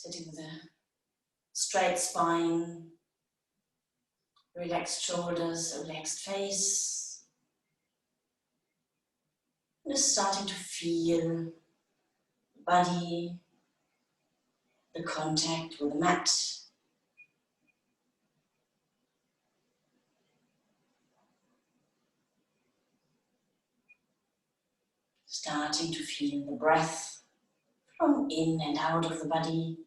Sitting with a straight spine, relaxed shoulders, a relaxed face. Just starting to feel the body, the contact with the mat. Starting to feel the breath from in and out of the body.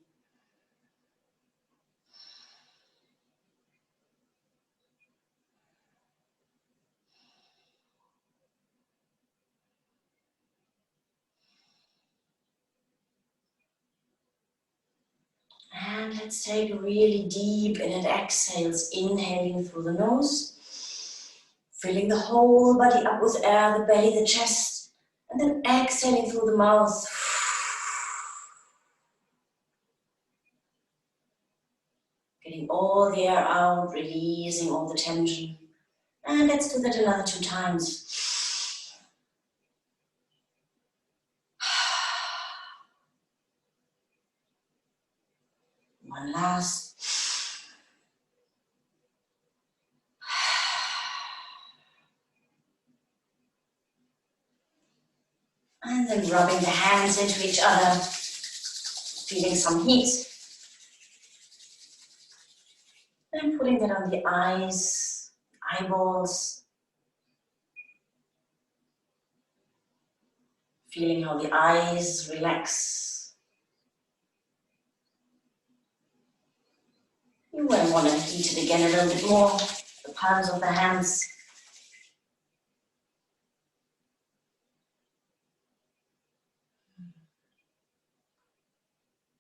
And let's take a really deep in and exhales, inhaling through the nose, filling the whole body up with air, the belly, the chest, and then exhaling through the mouth. Getting all the air out, releasing all the tension. And let's do that another 2 times. One last. And then rubbing the hands into each other, feeling some heat. And putting that on the eyes, eyeballs. Feeling how the eyes relax. You might want to heat it again a little bit more, the palms of the hands.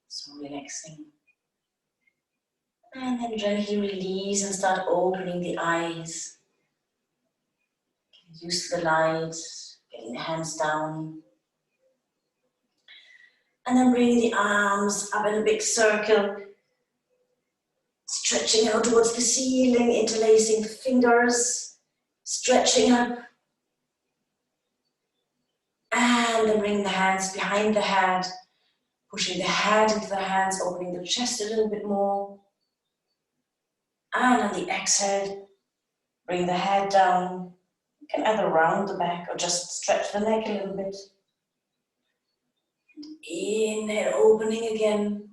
So relaxing. And then gently release and start opening the eyes. Get used to the light, getting the hands down. And then bring the arms up in a big circle. Stretching out towards the ceiling, interlacing the fingers, stretching up. And then bring the hands behind the head, pushing the head into the hands, opening the chest a little bit more. And on the exhale, bring the head down. You can either round the back or just stretch the neck a little bit. Inhale, opening again.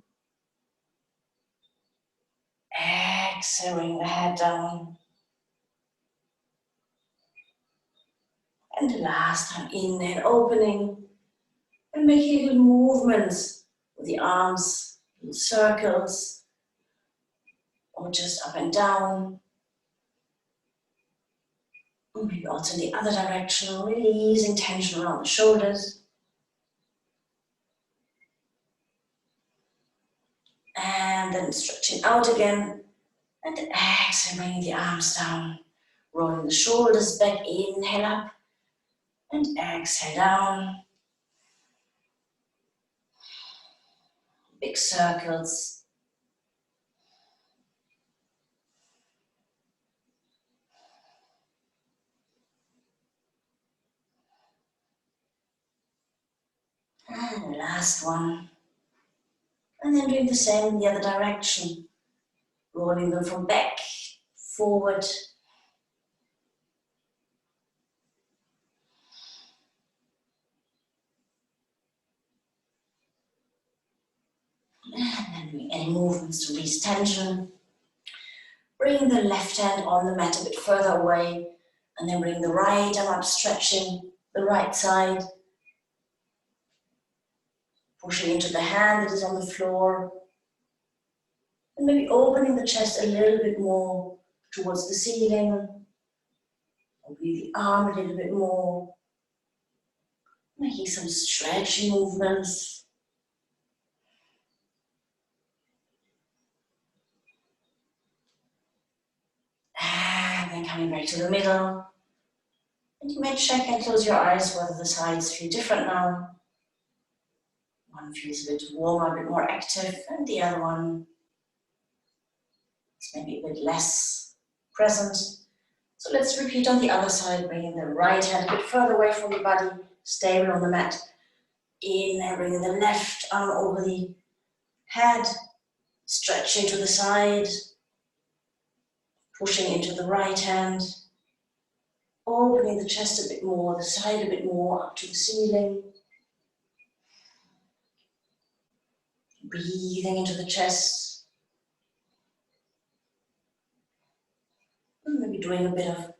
Exhaling the head down. And the last time, inhale, opening. And making little movements with the arms, little circles, or just up and down. And maybe also in the other direction, releasing tension around the shoulders. And then stretching out again. And exhale, bringing the arms down. Rolling the shoulders back, inhale up. And exhale down. Big circles. And last one. And then doing the same in the other direction. Rolling them from back, forward. And then doing any movements to release tension. Bring the left hand on the mat a bit further away. And then bring the right arm up, stretching the right side. Pushing into the hand that is on the floor. And maybe opening the chest a little bit more towards the ceiling. Opening the arm a little bit more. Making some stretching movements. And then coming back to the middle. And you may check and close your eyes whether the sides feel different now. One feels a bit warmer, a bit more active, and the other one is maybe a bit less present. So let's repeat on the other side, bringing the right hand a bit further away from the body, stable on the mat. Inhale, bringing the left arm over the Head stretching to the side, pushing into the right hand, opening the chest a bit more, the side a bit more, up to the ceiling. Breathing into the chest. And maybe doing a bit of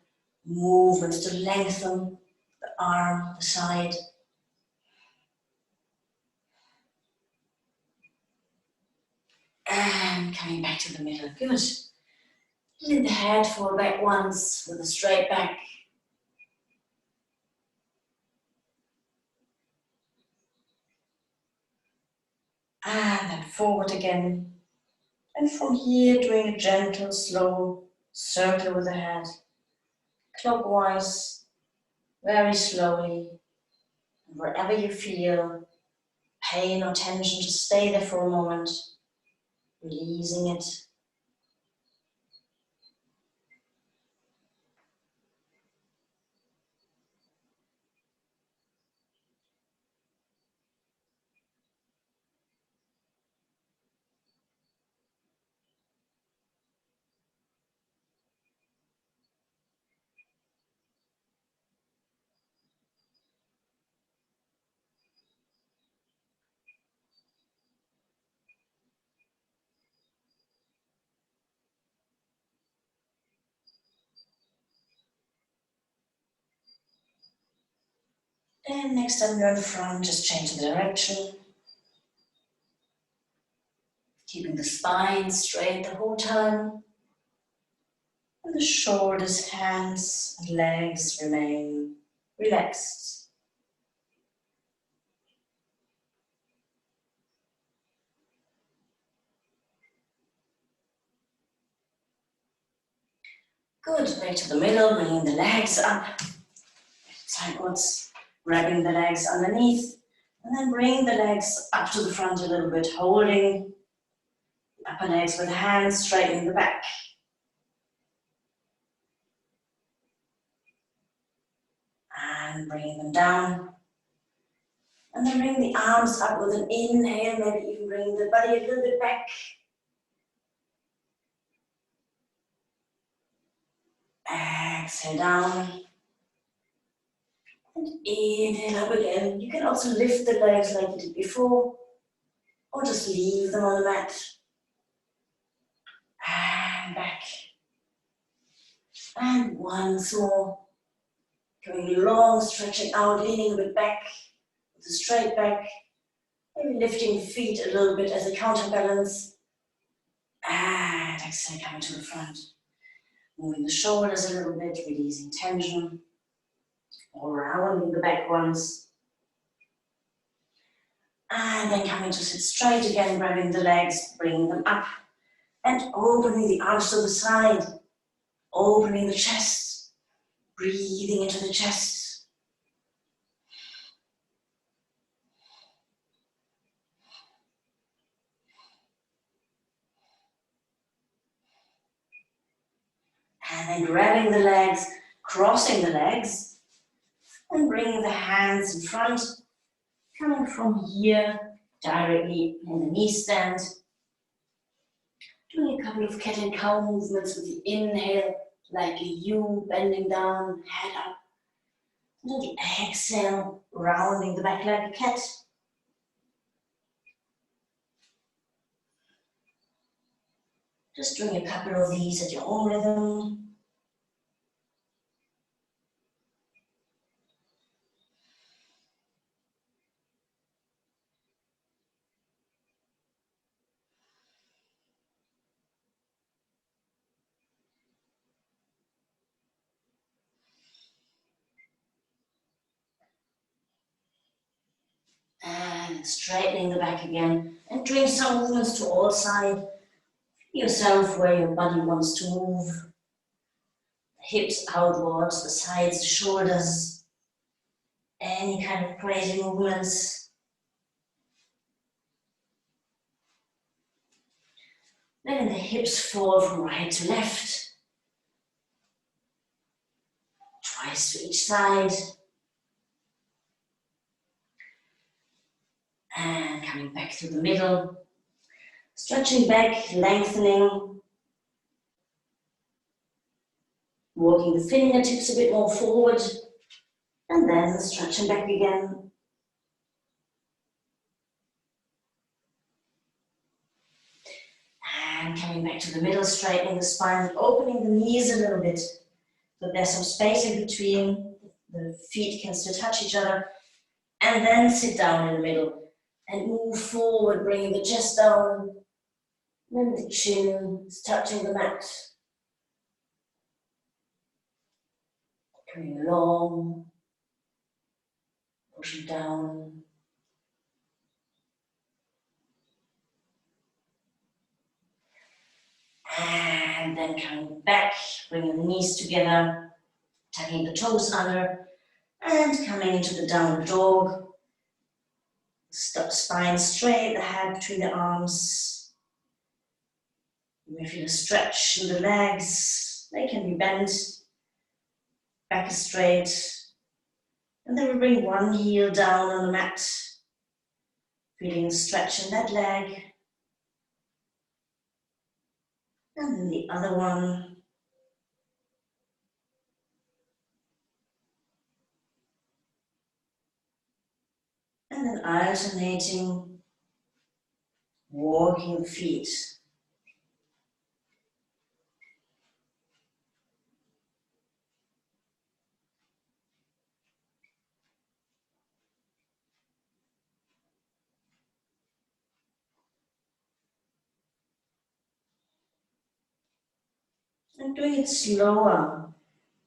movements to lengthen the arm, the side. And coming back to the middle. Good. Let the head fall back once with a straight back. And then forward again. And from here, doing a gentle, slow circle with the head. Clockwise, very slowly. And wherever you feel pain or tension, just stay there for a moment, releasing it. And next time you're in front, just change the direction. Keeping the spine straight the whole time. And the shoulders, hands, and legs remain relaxed. Good, back to the middle, bringing the legs up, sidewards, grabbing the legs underneath, and then bring the legs up to the front a little bit, holding the upper legs with the hands, straightening the back. And bringing them down. And then bring the arms up with an inhale, maybe even bring the body a little bit back. Exhale down. And inhale up again. You can also lift the legs like you did before, or just leave them on the mat. And back. And once more. Going long, stretching out, leaning a bit back, with a straight back. Maybe lifting the feet a little bit as a counterbalance. And exhale, coming to the front. Moving the shoulders a little bit, releasing tension. All rounding the back once. And then coming to sit straight again, grabbing the legs, bringing them up. And opening the arms to the side. Opening the chest. Breathing into the chest. And then grabbing the legs, crossing the legs, and bringing the hands in front, coming from here directly in the knee stand. Doing a couple of cat and cow movements with the inhale, like a U, bending down, head up. And then the exhale, rounding the back like a cat. Just doing a couple of these at your own rhythm. And straightening the back again. And doing some movements to all sides. Yourself where your body wants to move. The hips outwards, the sides, the shoulders. Any kind of crazy movements. Letting the hips fall from right to left. Twice to each side. And coming back to the middle. Stretching back, lengthening, walking the fingertips a bit more forward, and then stretching back again. And coming back to the middle, straightening the spine, opening the knees a little bit, so there's some space in between, the feet can still touch each other, and then sit down in the middle and move forward, bringing the chest down, then the chin is touching the mat. Coming along, pushing down. And then coming back, bringing the knees together, tucking the toes under, and coming into the downward dog. Spine straight, the head between the arms. You may feel a stretch in the legs. They can be bent. Back is straight. And then we bring one heel down on the mat. Feeling a stretch in that leg. And then the other one. And then alternating, walking the feet. And doing it slower,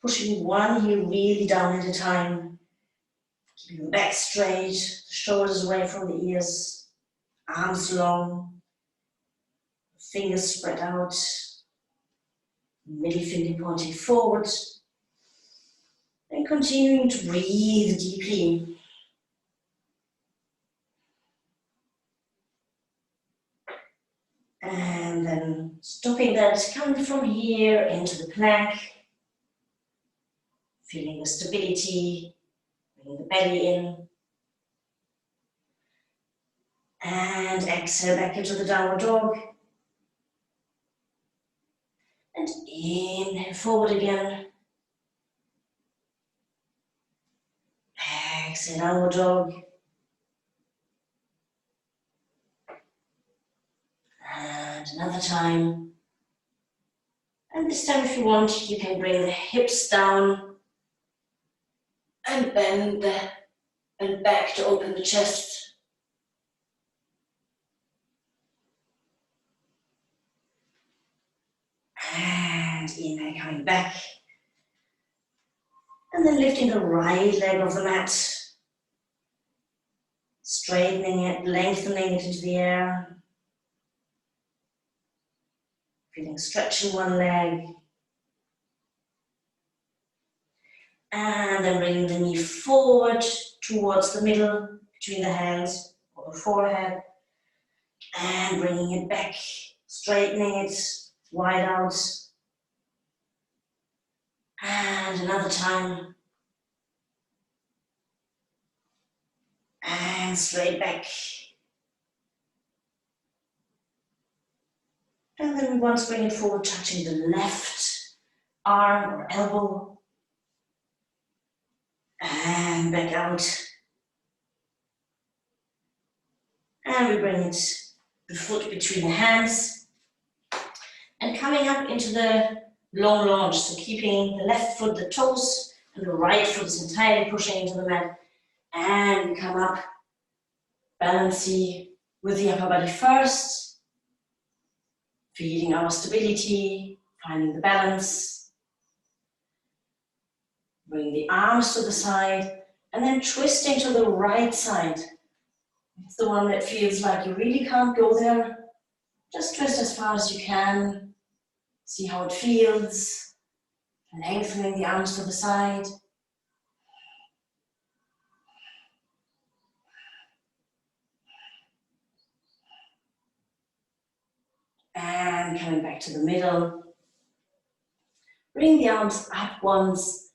pushing one heel really down at a time. Keeping the back straight, the shoulders away from the ears, arms long, fingers spread out, middle finger pointing forward, and continuing to breathe deeply. And then stopping that, coming from here into the plank, feeling the stability, bringing the belly in, and exhale back into the downward dog, and inhale forward again, exhale downward dog, and another time. And this time, if you want, you can bring the hips down and bend and back to open the chest. And inhale, coming back. And then lifting the right leg off the mat. Straightening it, lengthening it into the air. Feeling stretch in one leg. And then bringing the knee forward towards the middle, between the hands or the forehead. And bringing it back, straightening it wide out. And another time. And straight back. And then we want to bring it forward, touching the left arm or elbow. And back out. And we bring it, the foot between the hands. And coming up into the long lunge. So keeping the left foot, the toes, and the right foot is entirely pushing into the mat. And we come up, balancing with the upper body first. Feeling our stability, finding the balance. Bring the arms to the side, and then twisting to the right side. It's the one that feels like you really can't go there. Just twist as far as you can. See how it feels. Lengthening the arms to the side. And coming back to the middle. Bring the arms up once.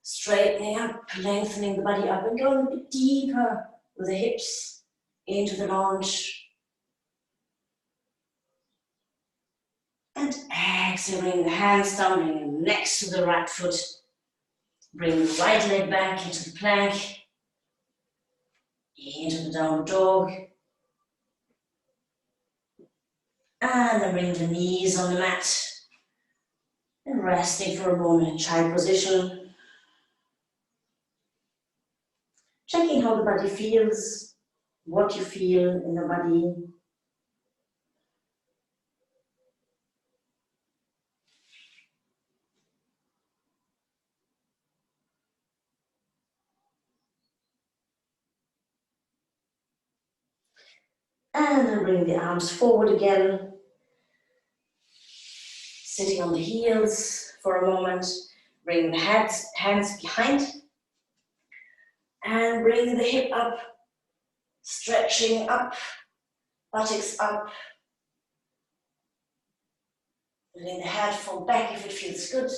Straightening up, lengthening the body up, and going a bit deeper with the hips into the lunge. And exhale, bring the hands down, bring them next to the right foot. Bring the right leg back into the plank, into the downward dog. And then bring the knees on the mat. And resting for a moment in child position. Checking how the body feels, what you feel in the body. And then bring the arms forward again. Sitting on the heels for a moment. Bring the hands behind. And bring the hip up. Stretching up. Buttocks up. Letting the head fall back if it feels good.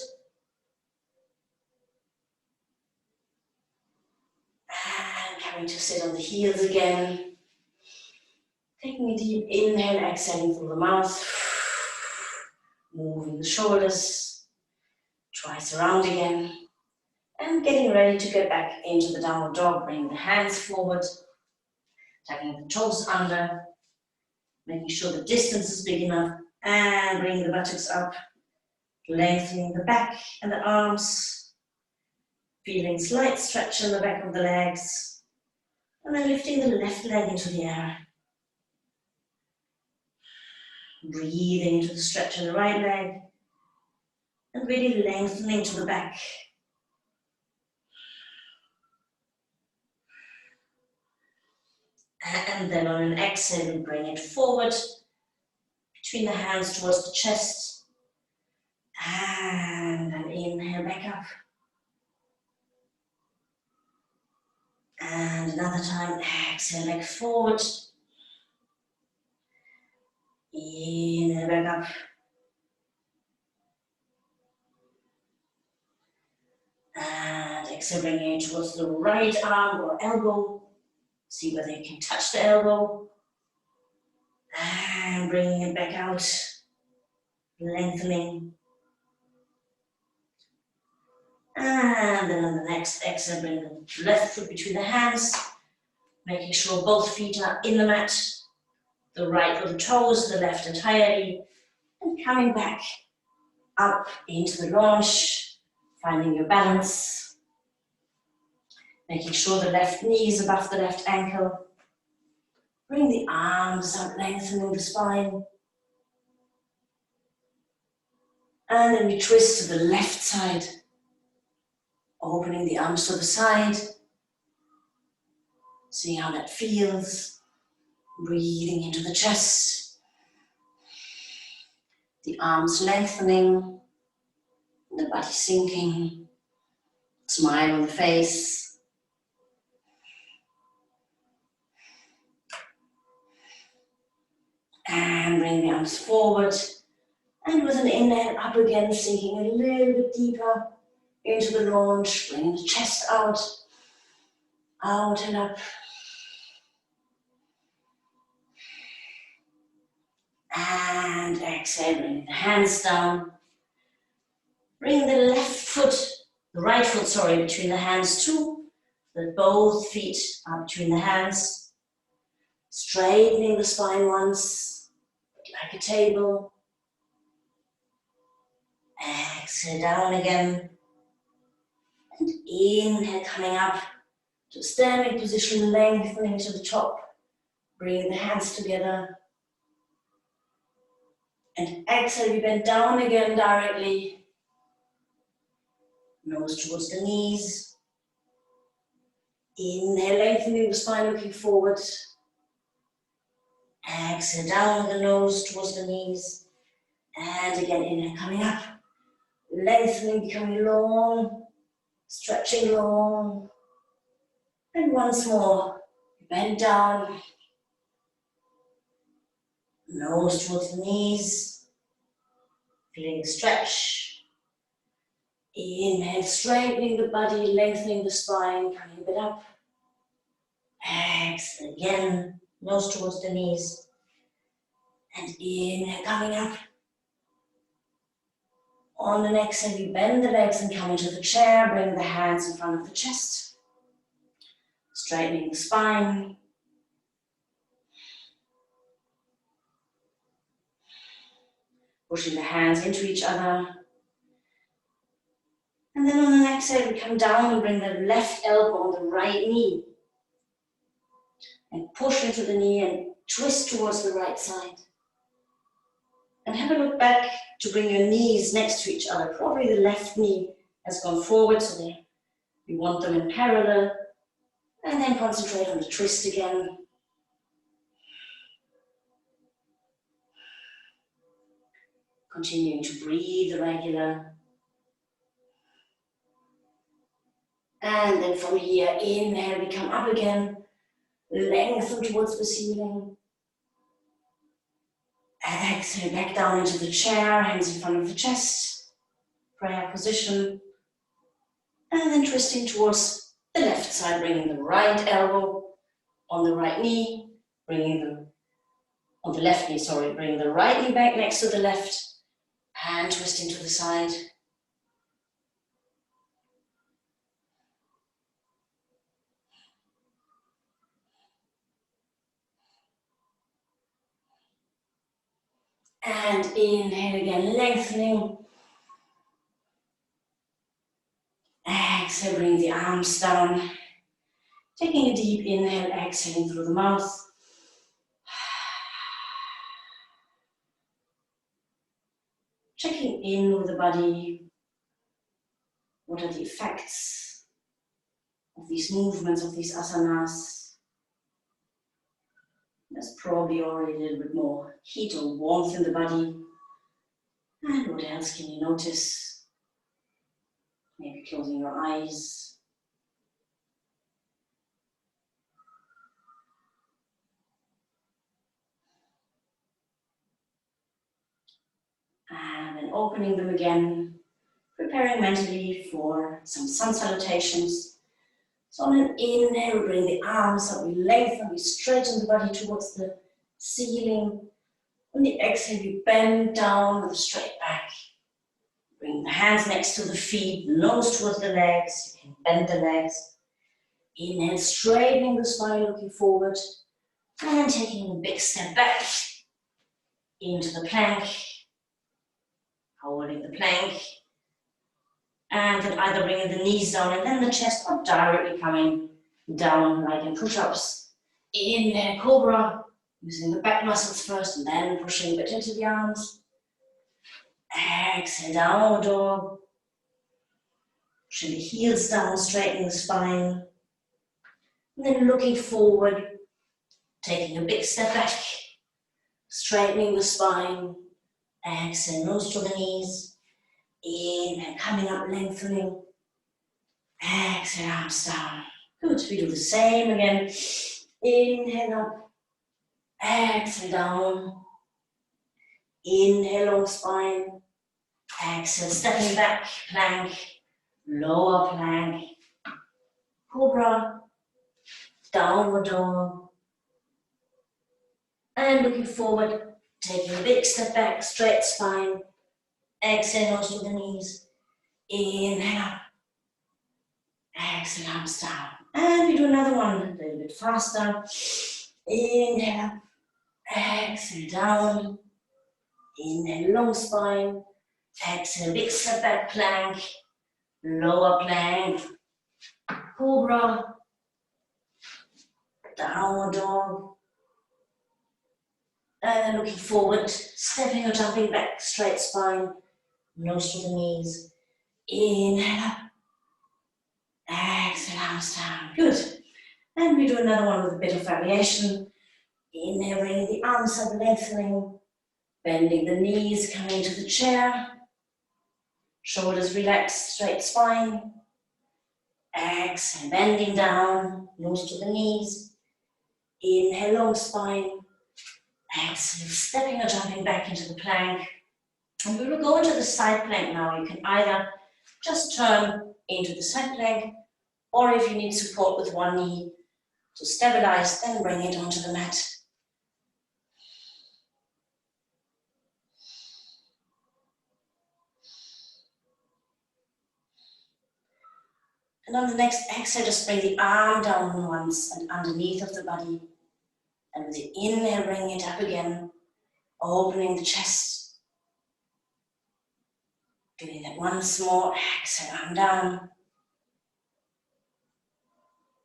And coming to sit on the heels again. Taking a deep inhale, exhaling through the mouth. Moving the shoulders. Twice around again. And getting ready to get back into the downward dog. Bring the hands forward. Tucking the toes under. Making sure the distance is big enough. And bring the buttocks up. Lengthening the back and the arms. Feeling slight stretch in the back of the legs. And then lifting the left leg into the air. Breathing into the stretch in the right leg. And really lengthening to the back. And then on an exhale, we bring it forward. Between the hands towards the chest. And then inhale back up. And another time, exhale back forward. Inhale back up. And exhale, bringing it towards the right arm or elbow. See whether you can touch the elbow. And bringing it back out. Lengthening. And then on the next exhale, bring the left foot between the hands. Making sure both feet are in the mat. The right with the toes, the left entirely. And coming back up into the lunge. Finding your balance. Making sure the left knee is above the left ankle. Bring the arms out, lengthening the spine. And then we twist to the left side. Opening the arms to the side. Seeing how that feels. Breathing into the chest. The arms lengthening. The body sinking. Smile on the face. And bring the arms forward. And with an inhale up again, sinking a little bit deeper into the lunge. Bring the chest out. Out and up. And exhale, bring the hands down. Bring the right foot, between the hands too. That both feet are between the hands. Straightening the spine once, like a table. Exhale down again. And inhale, coming up to standing position, lengthening to the top. Bring the hands together. And exhale, we bend down again directly. Nose towards the knees. Inhale, lengthening the spine, looking forward. Exhale, down with the nose towards the knees. And again, inhale, coming up. Lengthening, becoming long. Stretching long. And once more, bend down. Nose towards the knees. Feeling the stretch. Inhale, straightening the body, lengthening the spine, coming a bit up. Exhale again, nose towards the knees. And inhale, coming up. On the next exhale, you bend the legs and come into the chair. Bring the hands in front of the chest. Straightening the spine. Pushing the hands into each other. And then on the next exhale, we come down and bring the left elbow on the right knee. And push into the knee and twist towards the right side. And have a look back to bring your knees next to each other. Probably the left knee has gone forward, so we want them in parallel. And then concentrate on the twist again. Continuing to breathe regular. And then from here, inhale, we come up again. Lengthen towards the ceiling. Exhale, back down into the chair, hands in front of the chest. Prayer position. And then twisting towards the left side, bringing the right elbow on the right knee, on the left knee, sorry, bringing the right knee back next to the left, and twisting to the side. And inhale again, lengthening. Exhale, bring the arms down. Taking a deep inhale, exhaling through the mouth. Checking in with the body. What are the effects of these movements, of these asanas? There's probably already a little bit more heat or warmth in the body. And what else can you notice? Maybe closing your eyes. And then opening them again, preparing mentally for some sun salutations. So on an inhale, bring the arms up, we lengthen, we straighten the body towards the ceiling. On the exhale, you bend down with a straight back. Bring the hands next to the feet, nose towards the legs. You can bend the legs. Inhale, straightening the spine, looking forward. And taking a big step back into the plank. Holding the plank. And then either bringing the knees down and then the chest, or directly coming down like in push-ups. Inhale, cobra. Using the back muscles first and then pushing a bit into the arms. Exhale, downward dog. Pushing the heels down, straightening the spine. And then looking forward, taking a big step back. Straightening the spine. Exhale, nose to the knees. Inhale, coming up, lengthening. Exhale, arms down. Good, we do the same again. Inhale up. Exhale down. Inhale, long spine. Exhale, stepping back, plank. Lower plank. Cobra. Downward dog. And looking forward, taking a big step back, straight spine. Exhale, nose to the knees. Inhale up. Exhale, arms down. And we do another one a little bit faster. Inhale up. Exhale down. Inhale, long spine. Exhale, big step back plank. Lower plank. Cobra. Downward dog. And looking forward, stepping or jumping back, straight spine. Nose to the knees. Inhale up. Exhale, arms down. Good. And we do another one with a bit of variation. Inhale, bringing the arms up, lengthening. Bending the knees, coming to the chair. Shoulders relaxed, straight spine. Exhale, bending down, nose to the knees. Inhale, long spine. Exhale, stepping or jumping back into the plank. And we will go into the side plank now. You can either just turn into the side plank, or if you need support with one knee to stabilize, then bring it onto the mat. And on the next exhale, just bring the arm down once and underneath of the body. And with the inhale, bring it up again, opening the chest. Doing that once more. Exhale, arm down.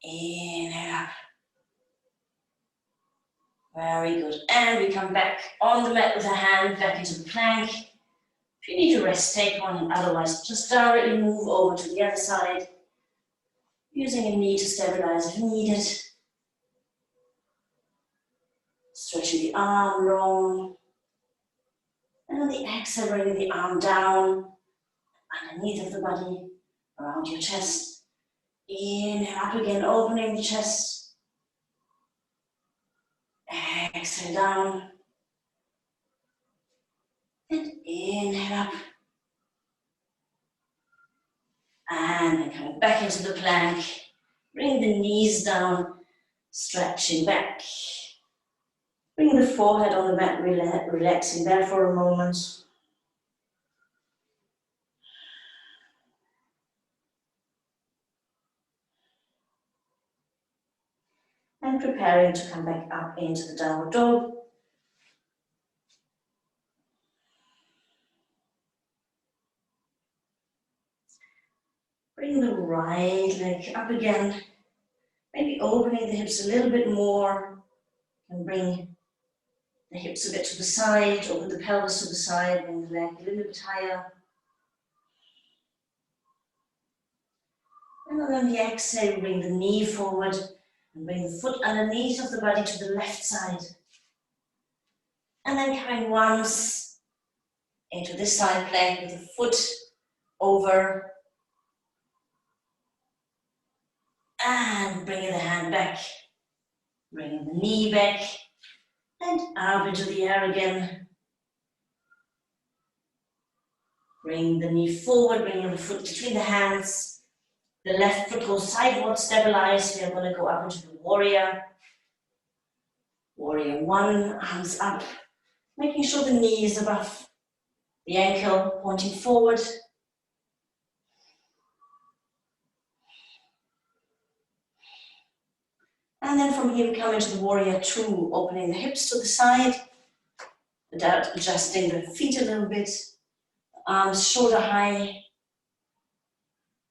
Inhale up. Very good. And we come back on the mat with a hand back into the plank. If you need to rest, take one, and otherwise just directly move over to the other side, using a knee to stabilize if needed. Stretching the arm long. And on the exhale, bringing the arm down, underneath of the body, around your chest. Inhale up again, opening the chest. Exhale down. And inhale up. And then coming back into the plank. Bring the knees down, stretching back. Bring the forehead on the mat, relaxing there for a moment. And preparing to come back up into the downward dog. Bring the right leg up again. Maybe opening the hips a little bit more. And bring the hips a bit to the side, open the pelvis to the side, bring the leg a little bit higher. And then on the exhale, bring the knee forward and bring the foot underneath of the body to the left side. And then coming once into this side plank with the foot over. And bringing the hand back, bringing the knee back, and up into the air again. Bring the knee forward, bringing the foot between the hands. The left foot goes sideways, stabilize. We are going to go up into the warrior. Warrior one, arms up, making sure the knee is above the ankle, pointing forward. And then from here we come into the warrior two, opening the hips to the side, adjusting the feet a little bit, arms shoulder high.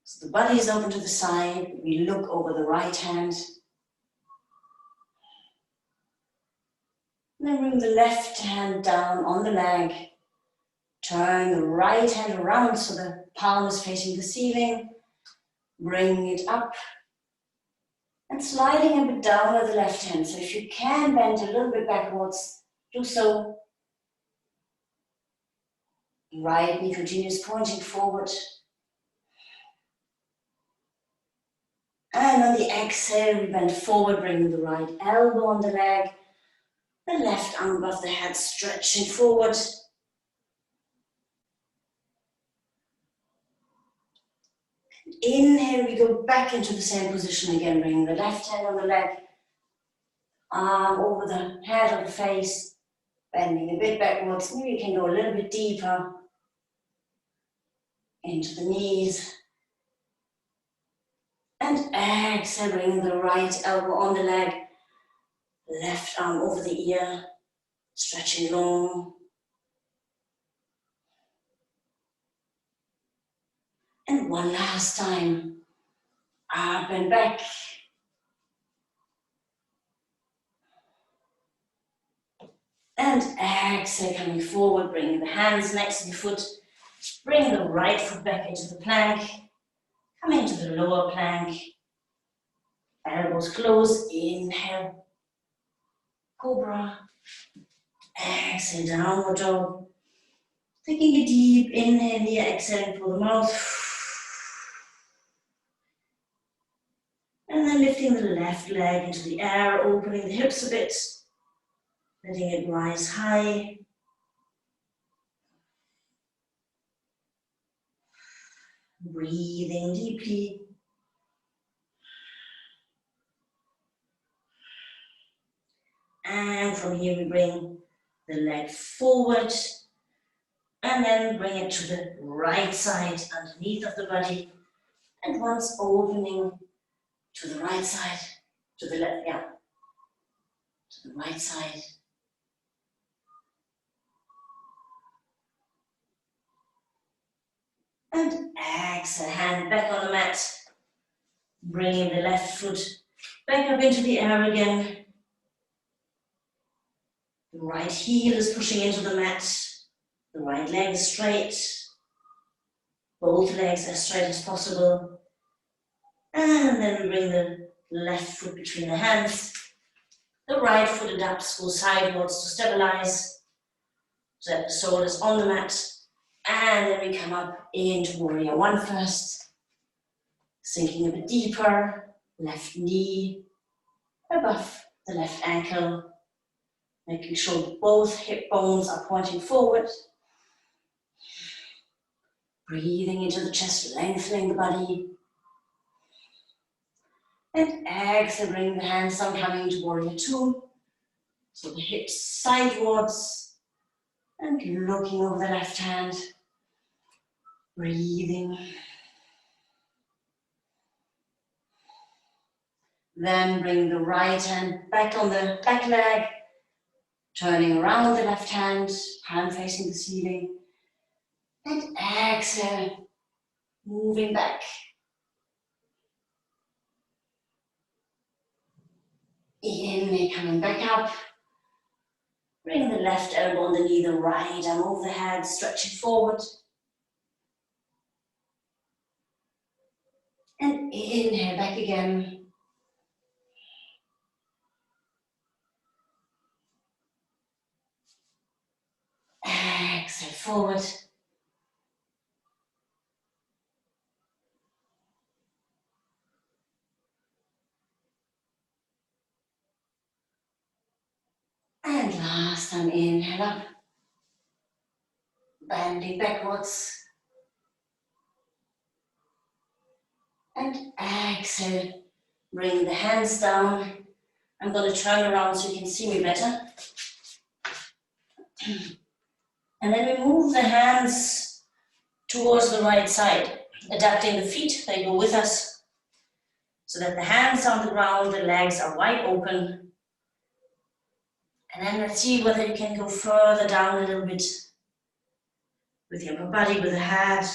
So the body is open to the side, we look over the right hand. And then bring the left hand down on the leg. Turn the right hand around so the palm is facing the ceiling. Bring it up. And sliding a bit down with the left hand. So if you can bend a little bit backwards, do so. Right knee continues pointing forward. And on the exhale, we bend forward, bringing the right elbow on the leg. The left arm above the head, stretching forward. Inhale, we go back into the same position again, bringing the left hand on the leg, arm over the head of the face, bending a bit backwards. Maybe you can go a little bit deeper into the knees. And exhale, bringing the right elbow on the leg, left arm over the ear, stretching long. And one last time, up and back. And exhale, coming forward, bringing the hands next to the foot. Bring the right foot back into the plank. Come into the lower plank. Elbows close, inhale. Cobra. Exhale, downward dog. Taking a deep inhale here, exhaling through the mouth. And then lifting the left leg into the air, opening the hips a bit. Letting it rise high. Breathing deeply. And from here we bring the leg forward. And then bring it to the right side underneath of the body. And once opening to the right side, to the left, yeah, to the right side. And exhale, hand back on the mat. Bringing the left foot back up into the air again. The right heel is pushing into the mat. The right leg is straight. Both legs as straight as possible. And then we bring the left foot between the hands. The right foot adapts, goes sidewards to stabilize. So that the sole is on the mat. And then we come up into warrior one first. Sinking a bit deeper. Left knee above the left ankle. Making sure both hip bones are pointing forward. Breathing into the chest, lengthening the body. And exhale, bring the hands down, coming into warrior two. So the hips sidewards. And looking over the left hand. Breathing. Then bring the right hand back on the back leg. Turning around the left hand, palm facing the ceiling. And exhale, moving back. Inhale, coming back up. Bring the left elbow on the knee, the right arm over the head, stretching forward. And inhale, back again. Exhale, forward. And last time, inhale up. Bending backwards. And exhale, bring the hands down. I'm going to turn around so you can see me better. And then we move the hands towards the right side, adapting the feet, they go with us, so that the hands are on the ground, the legs are wide open. And then let's see whether you can go further down a little bit with your upper body, with the head,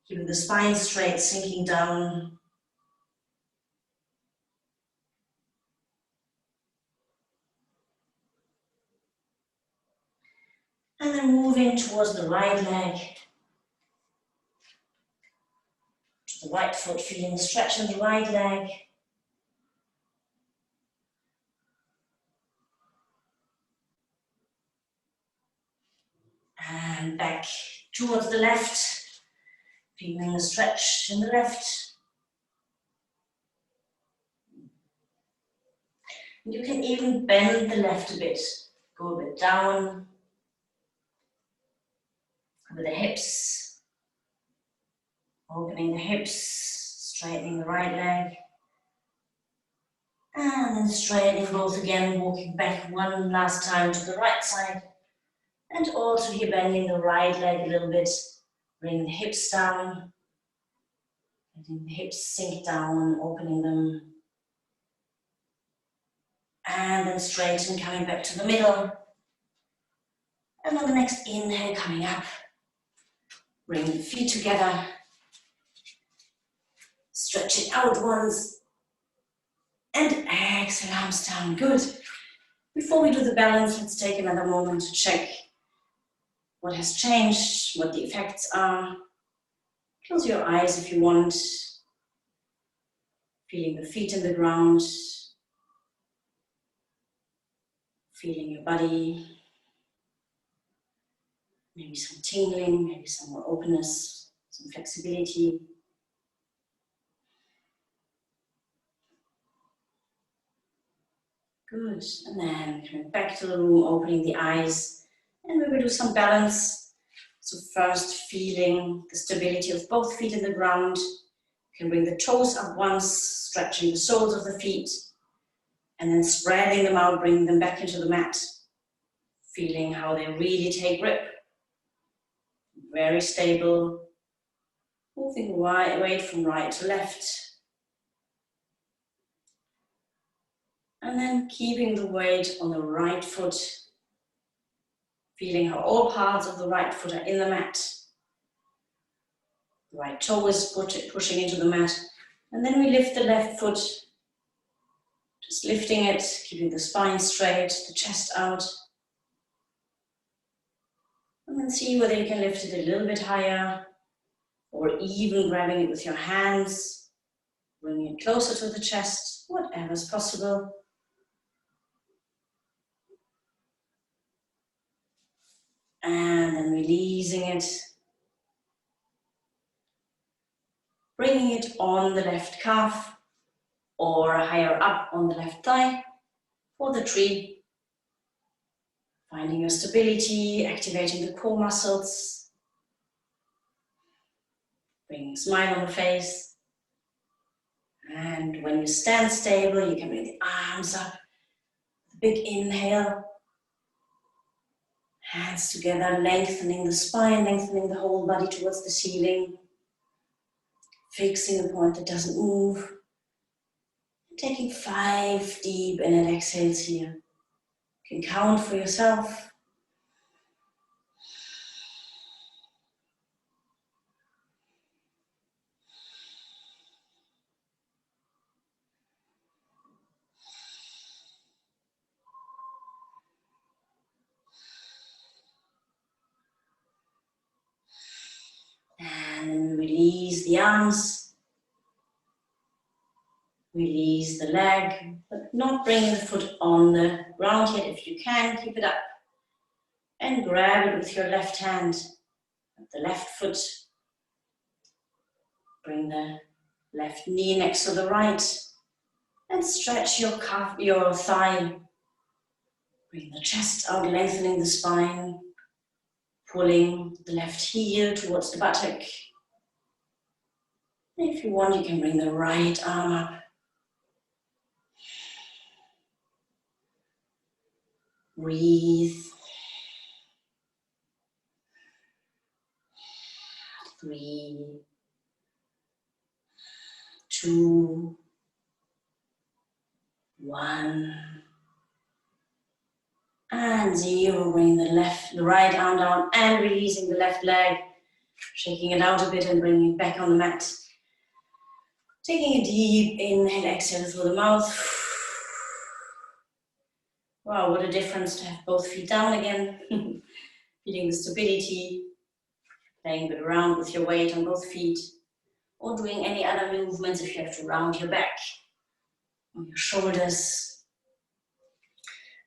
keeping the spine straight, sinking down. And then moving towards the right leg, to the right foot, feeling the stretch in the right leg. And back towards the left, feeling the stretch in the left. You can even bend the left a bit, go a bit down with the hips, opening the hips, straightening the right leg, and then straightening both again, walking back one last time to the right side, and also here bending the right leg a little bit, bringing the hips down, letting the hips sink down, opening them, and then straighten, coming back to the middle. And on the next inhale, coming up, bring the feet together, stretch it out once, and exhale, arms down, good. Before we do the balance, let's take another moment to check what has changed, what the effects are. Close your eyes if you want, feeling the feet in the ground, feeling your body, maybe some tingling, maybe some more openness, some flexibility. Good, and then coming back to the room, opening the eyes, and we will do some balance. So first feeling the stability of both feet in the ground. You can bring the toes up once, stretching the soles of the feet, and then spreading them out, bringing them back into the mat. Feeling how they really take grip. Very stable. Moving weight from right to left. And then keeping the weight on the right foot. Feeling how all parts of the right foot are in the mat. The right toe is pushing into the mat. And then we lift the left foot. Just lifting it, keeping the spine straight, the chest out. And then see whether you can lift it a little bit higher, or even grabbing it with your hands, bringing it closer to the chest, whatever is possible. And then releasing it. Bringing it on the left calf, or higher up on the left thigh for the tree. Finding your stability, activating the core muscles. Bringing a smile on the face. And when you stand stable, you can bring the arms up. Big inhale. Hands together, lengthening the spine, lengthening the whole body towards the ceiling. Fixing the point that doesn't move. Taking 5 deep in and exhales here. You can count for yourself. And then release the arms. Release the leg, but not bringing the foot on the ground yet. If you can, keep it up. And grab it with your left hand at the left foot. Bring the left knee next to the right. And stretch your calf, your thigh. Bring the chest out, lengthening the spine. Pulling the left heel towards the buttock. And if you want, you can bring the right arm up. Breathe. 3, 2, 1. And 0. Bring the right arm down and releasing the left leg. Shaking it out a bit and bringing it back on the mat. Taking a deep inhale, exhale through the mouth. Wow, what a difference to have both feet down again. Feeling the stability. Playing a bit around with your weight on both feet. Or doing any other movements if you have to round your back. On your shoulders.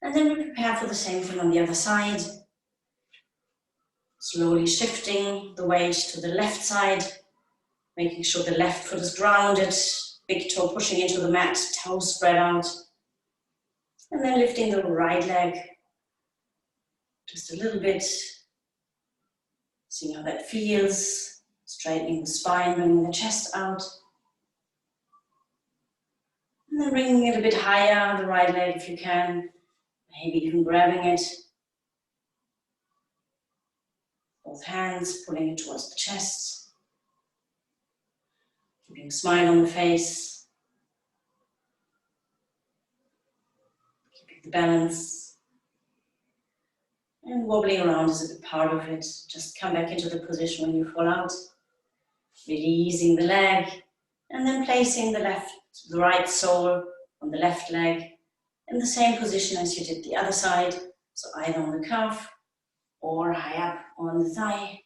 And then we prepare for the same thing on the other side. Slowly shifting the weight to the left side. Making sure the left foot is grounded. Big toe pushing into the mat, toes spread out. And then lifting the right leg. Just a little bit. Seeing how that feels. Straightening the spine, bringing the chest out. And then bringing it a bit higher, the right leg if you can. Maybe even grabbing it. Both hands, pulling it towards the chest. Keeping a smile on the face. Keeping the balance. And wobbling around is a bit part of it. Just come back into the position when you fall out. Releasing the leg. And then placing the right sole on the left leg. In the same position as you did the other side. So either on the calf or high up on the thigh.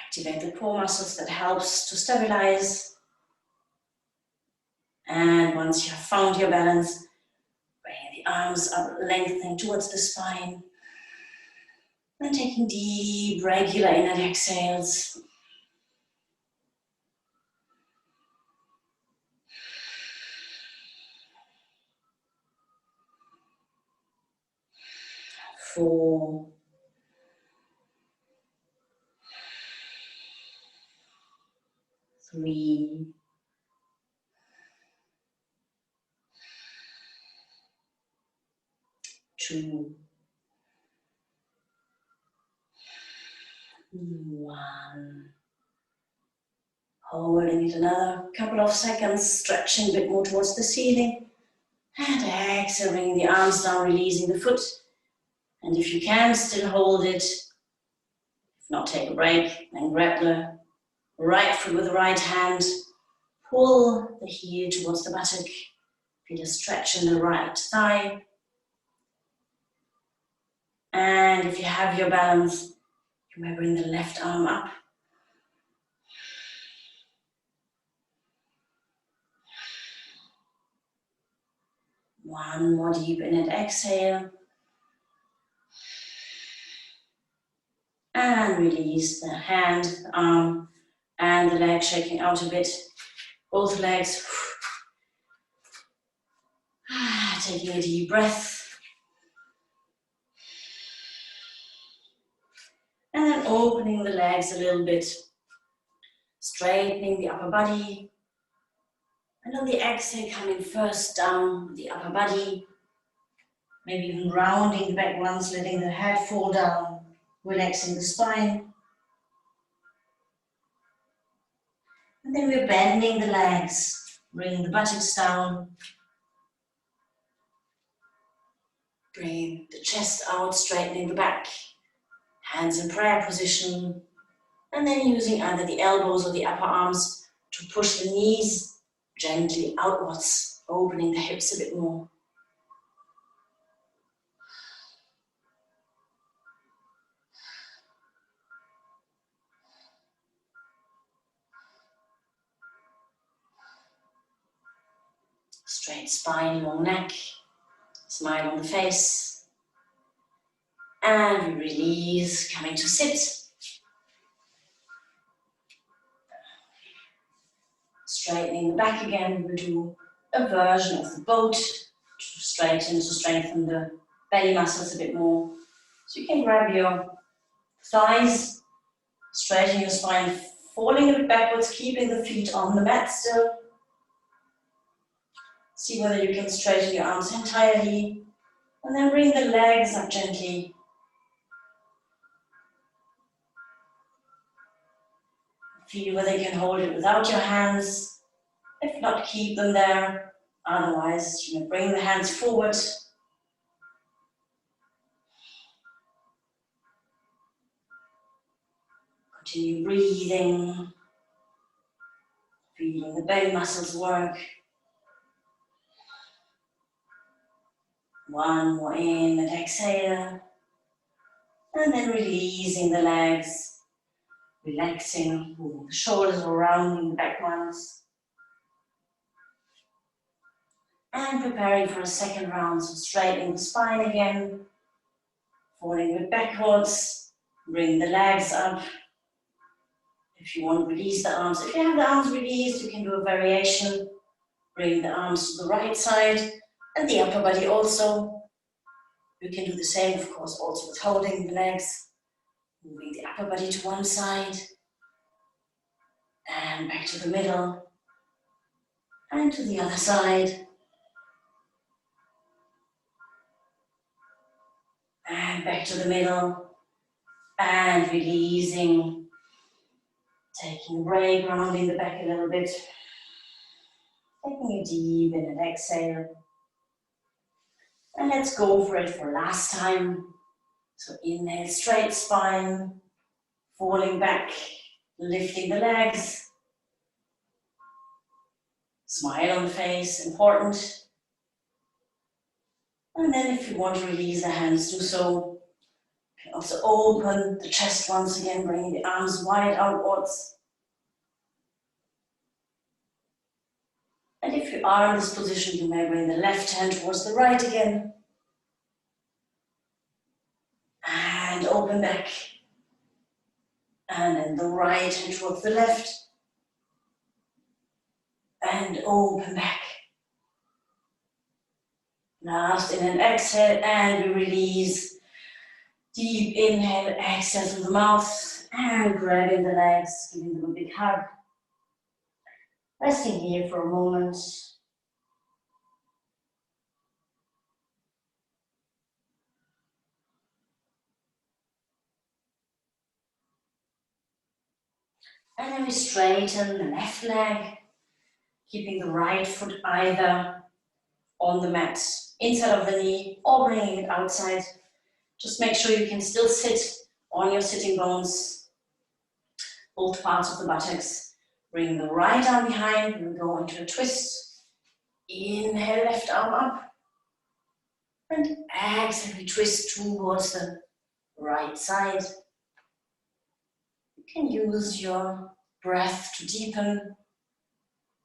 Activate the core muscles, that helps to stabilize. And once you have found your balance, bring the arms up, lengthening towards the spine. Then taking deep, regular in and exhales. Four. 3. 2. 1. Holding it another couple of seconds, stretching a bit more towards the ceiling. And exhale, bringing the arms down, releasing the foot. And if you can, still hold it. If not, take a break and grab the right foot with the right hand. Pull the heel towards the buttock. Feel a stretch in the right thigh. And if you have your balance, you may bring the left arm up. One more deep in and exhale. And release the hand, the arm, and the leg shaking out a bit. Both legs. Taking a deep breath. And then opening the legs a little bit. Straightening the upper body. And on the exhale, coming first down the upper body. Maybe even rounding the back once, letting the head fall down. Relaxing the spine. And then we're bending the legs. Bringing the buttocks down. Bring the chest out, straightening the back. Hands in prayer position. And then using either the elbows or the upper arms to push the knees gently outwards, opening the hips a bit more. Straight spine, long neck, smile on the face. And we release, coming to sit. Straightening the back again, we'll do a version of the boat to strengthen the belly muscles a bit more. So you can grab your thighs, straighten your spine, falling a bit backwards, keeping the feet on the mat still. See whether you can straighten your arms entirely. And then bring the legs up gently. Feel whether you can hold it without your hands. If not, keep them there. Otherwise, you may bring the hands forward. Continue breathing. Feeling the belly muscles work. One more in and exhale. And then releasing the legs. Relaxing, moving the shoulders around the back ones. And preparing for a second round, so straightening the spine again. Falling a bit backwards. Bring the legs up. If you want to release the arms, if you have the arms released, you can do a variation. Bring the arms to the right side and the upper body also. You can do the same, of course, also with holding the legs. Moving the upper body to one side. And back to the middle. And to the other side. And back to the middle. And releasing. Taking a break, rounding the back a little bit. Taking a deep in and exhale. And let's go for it for last time. So inhale, straight spine. Falling back, lifting the legs. Smile on the face, important. And then if you want to release the hands, do so. You can also open the chest once again, bringing the arms wide outwards. And if you are in this position, you may bring the left hand towards the right again. And open back. And then the right hand towards the left. And open back. Last in and exhale, and we release. Deep inhale, exhale through the mouth, and grabbing the legs, giving them a big hug. Resting here for a moment. And then we straighten the left leg, keeping the right foot either on the mat, inside of the knee, or bringing it outside. Just make sure you can still sit on your sitting bones, both parts of the buttocks. Bring the right arm behind, we go into a twist. Inhale, left arm up. And exhale, we twist towards the right side. You can use your breath to deepen.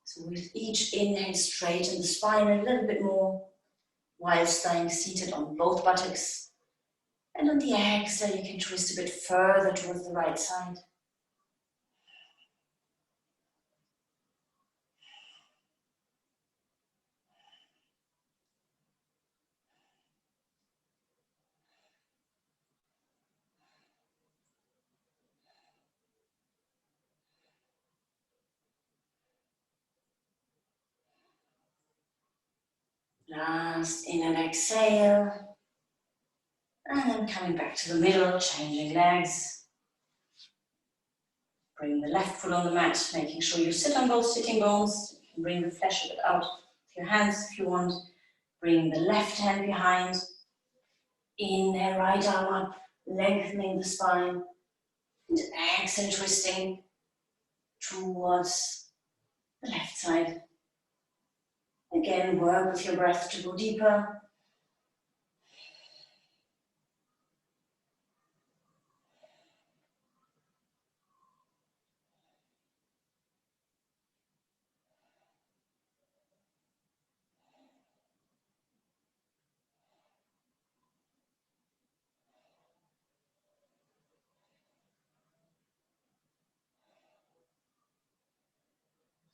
So with each inhale, straighten the spine a little bit more while staying seated on both buttocks. And on the exhale, you can twist a bit further towards the right side. Last inhale, exhale. And then coming back to the middle, changing legs. Bring the left foot on the mat, making sure you sit on both sitting bones. You can bring the flesh a bit out with your hands if you want. Bring the left hand behind. Inhale, right arm up, lengthening the spine. And exhale, twisting towards the left side. Again, work with your breath to go deeper.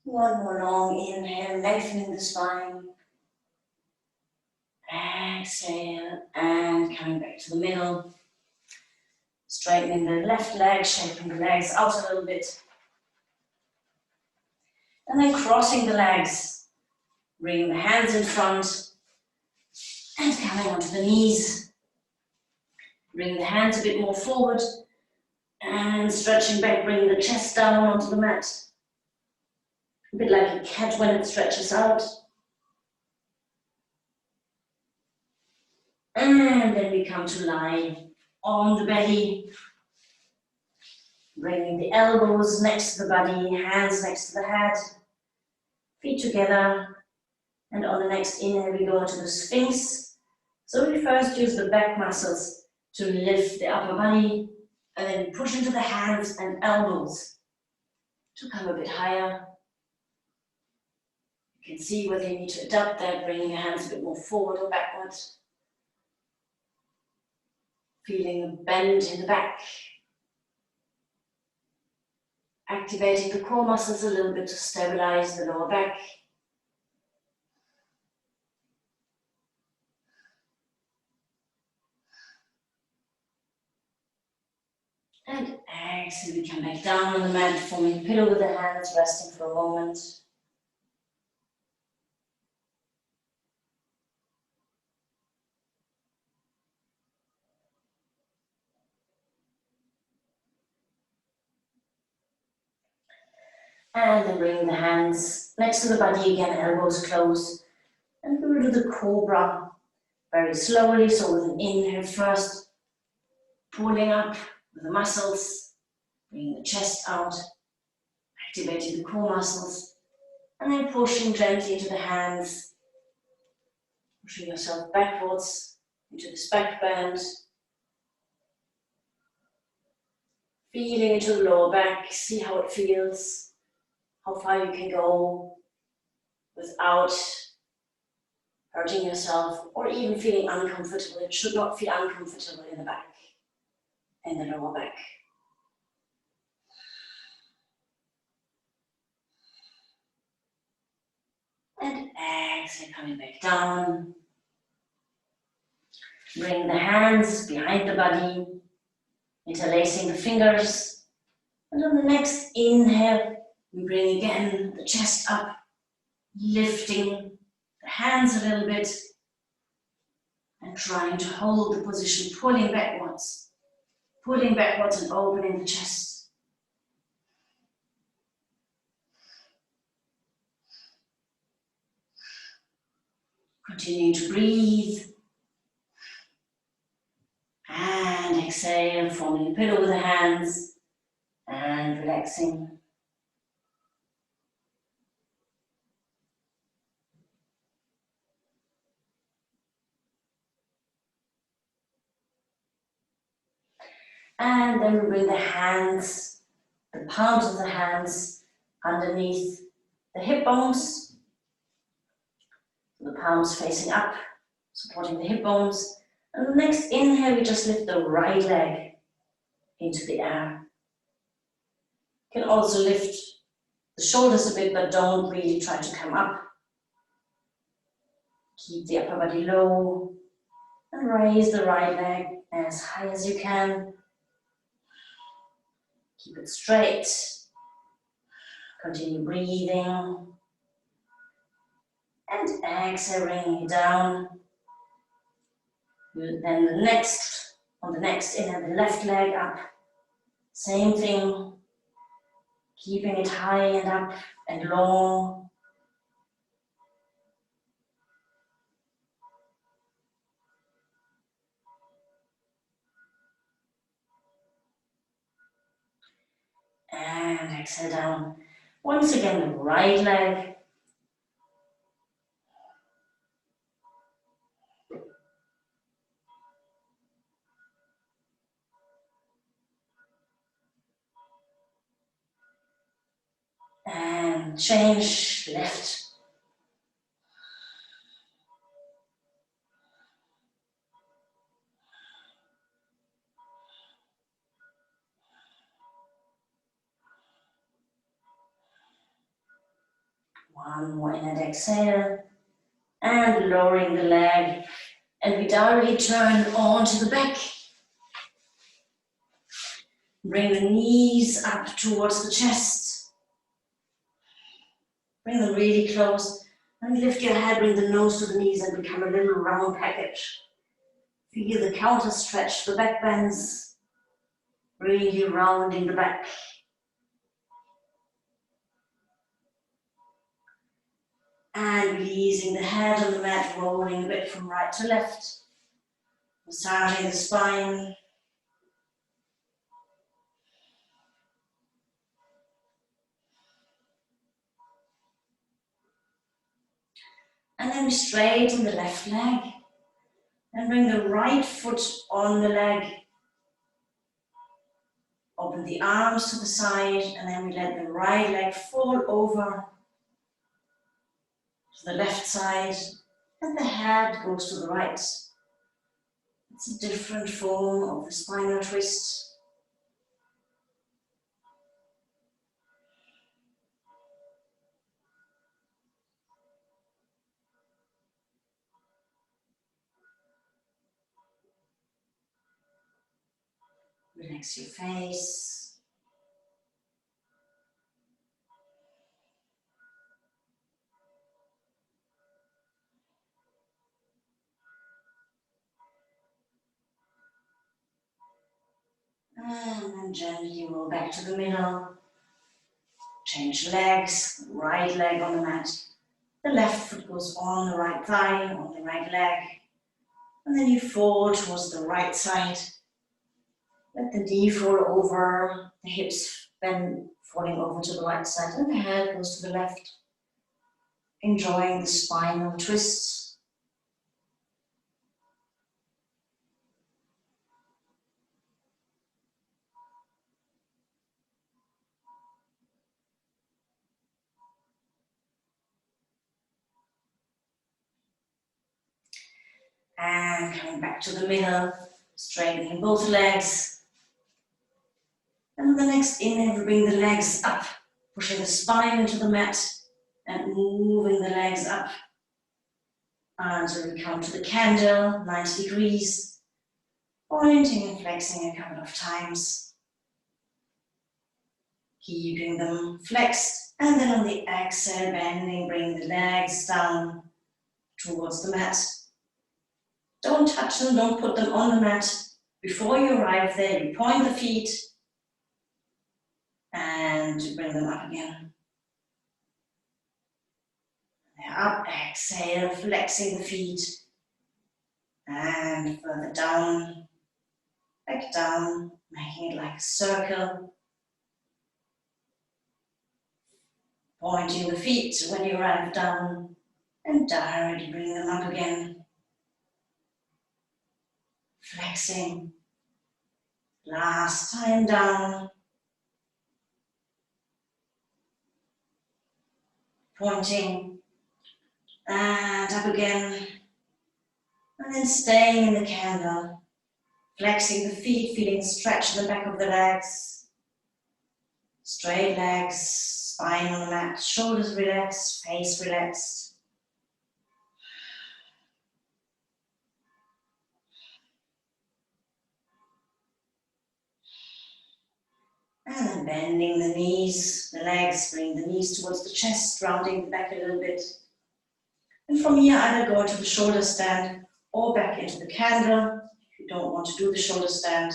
One more long inhale, lengthening the spine. Exhale, and coming back to the middle. Straightening the left leg, shaping the legs out a little bit. And then crossing the legs. Bringing the hands in front. And coming onto the knees. Bring the hands a bit more forward. And stretching back, bringing the chest down onto the mat. A bit like a cat when it stretches out. And then we come to lie on the belly. Bringing the elbows next to the body, hands next to the head. Feet together. And on the next inhale, we go into the Sphinx. So we first use the back muscles to lift the upper body. And then push into the hands and elbows to come a bit higher. You can see whether you need to adapt that, bringing your hands a bit more forward or backwards. Feeling a bend in the back. Activating the core muscles a little bit to stabilize the lower back. And exhale, we come back down on the mat, forming a pillow with the hands, resting for a moment. And then bring the hands next to the body again, elbows closed. And we will do the cobra very slowly. So with an inhale first, pulling up with the muscles, bringing the chest out, activating the core muscles, and then pushing gently into the hands, pushing yourself backwards into this back bend, feeling into the lower back, see how it feels, how far you can go without hurting yourself or even feeling uncomfortable. It should not feel uncomfortable in the back, in the lower back. And exhale, coming back down. Bring the hands behind the body, interlacing the fingers. And on the next inhale, we bring again the chest up, lifting the hands a little bit and trying to hold the position, pulling backwards and opening the chest. Continue to breathe. And exhale, forming a pillow with the hands and relaxing. And then we bring the hands, the palms of the hands underneath the hip bones. The palms facing up, supporting the hip bones. And the next inhale, we just lift the right leg into the air. You can also lift the shoulders a bit, but don't really try to come up. Keep the upper body low and raise the right leg as high as you can. Keep it straight. Continue breathing. And exhale, bringing it down. Then on the next inhale, the left leg up. Same thing. Keeping it high and up and long. And exhale down. Once again, the right leg. And change, left. One more in and exhale. And lowering the leg. And we directly turn onto the back. Bring the knees up towards the chest. Bring them really close. And lift your head, bring the nose to the knees and become a little round package. Feel the counter stretch, the back bends. Really rounding the back. And releasing the head on the mat, rolling a bit from right to left. Massaging the spine. And then we straighten the left leg. And bring the right foot on the leg. Open the arms to the side, and then we let the right leg fall over to the left side, and the head goes to the right. It's a different form of the spinal twist. Relax your face. And then gently roll back to the middle. Change legs, right leg on the mat. The left foot goes on the right thigh, on the right leg. And then you fall towards the right side. Let the knee fall over, the hips bend, falling over to the right side, and the head goes to the left. Enjoying the spinal twists. And coming back to the middle, straightening both legs. And the next inhale, we bring the legs up, pushing the spine into the mat and moving the legs up. Until we come to the candle, 90 degrees, pointing and flexing a couple of times. Keeping them flexed, and then on the exhale, bending, bring the legs down towards the mat. Don't touch them, don't put them on the mat. Before you arrive there, you point the feet and you bring them up again. Up, exhale, flexing the feet. And further down, back down, making it like a circle. Pointing the feet when you arrive down and directly bring them up again. Flexing. Last time down. Pointing. And up again. And then staying in the candle. Flexing the feet, feeling stretch in the back of the legs. Straight legs, spine on the mat, shoulders relaxed, face relaxed. And then bending the knees, the legs, bring the knees towards the chest, rounding the back a little bit. And from here, either go into the shoulder stand or back into the candle. If you don't want to do the shoulder stand,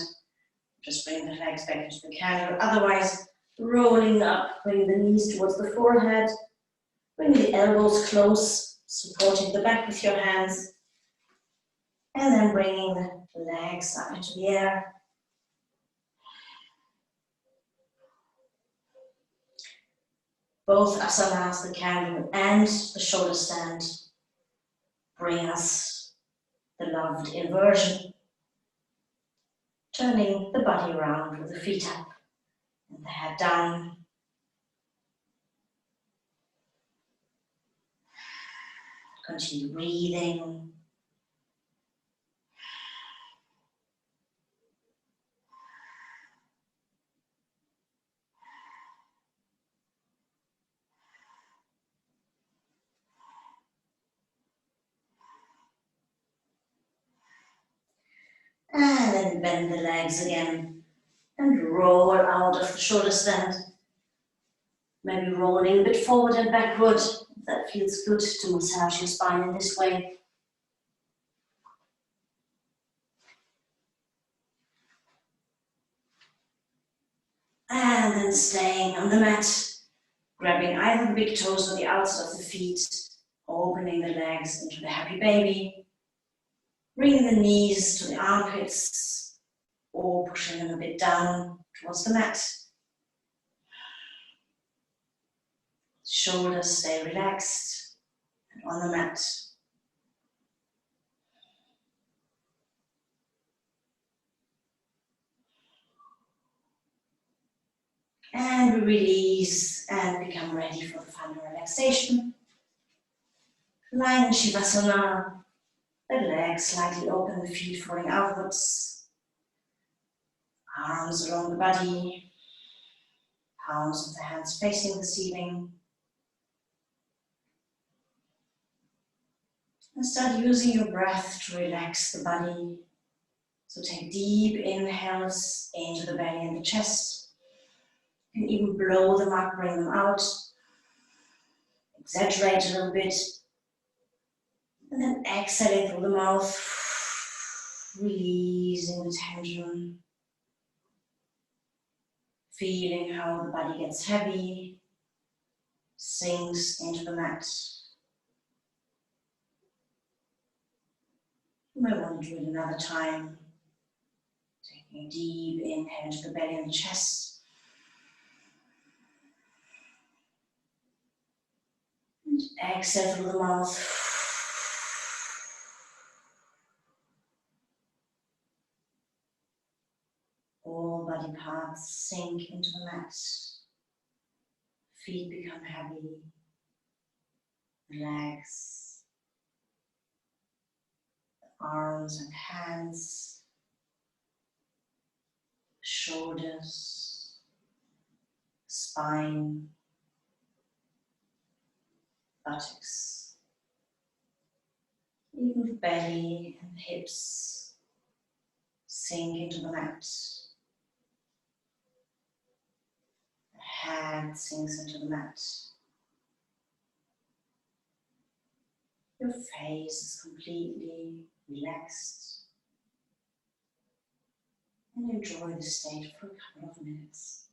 just bring the legs back into the candle. Otherwise, rolling up, bring the knees towards the forehead. Bring the elbows close, supporting the back with your hands. And then bringing the legs up into the air. Both asanas, the candle and the shoulder stand, bring us the loved inversion. Turning the body around with the feet up and the head down. Continue breathing. And then bend the legs again and roll out of the shoulder stand. Maybe rolling a bit forward and backward. That feels good to massage your spine in this way. And then staying on the mat, grabbing either the big toes or the outside of the feet, opening the legs into the happy baby. Bringing the knees to the armpits or pushing them a bit down towards the mat. Shoulders stay relaxed and on the mat. And we release and become ready for the final relaxation. Lying in Shavasana, the legs slightly open, the feet falling outwards. Arms along the body, palms of the hands facing the ceiling. And start using your breath to relax the body. So take deep inhales into the belly and the chest. You can even blow them up, bring them out. Exaggerate a little bit. And then exhaling through the mouth, releasing the tension. Feeling how the body gets heavy, sinks into the mat. You might want to do it another time. Taking a deep inhale into the belly and the chest. And exhale through the mouth. All body parts sink into the mat. Feet become heavy. Legs, arms and hands, shoulders, spine, buttocks, even the belly and hips sink into the mat. The head sinks into the mat. Your face is completely relaxed. And enjoy the state for a couple of minutes.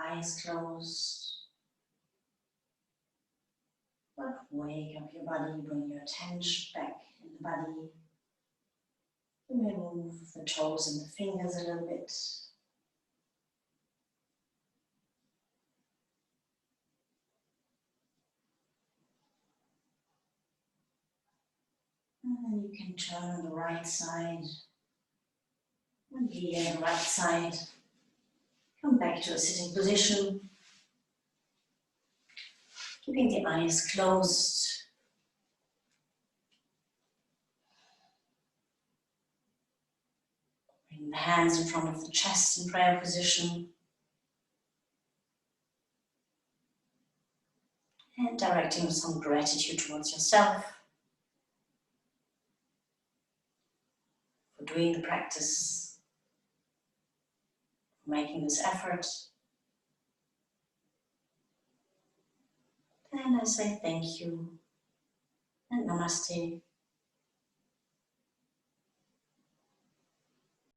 Eyes closed, but wake up your body, bring your attention back in the body. You may move the toes and the fingers a little bit. And then you can turn on the right side and be on the right side. Come back to a sitting position. Keeping the eyes closed. Bring the hands in front of the chest in prayer position. And directing some gratitude towards yourself for doing the practice, for making this effort. And I say thank you and namaste.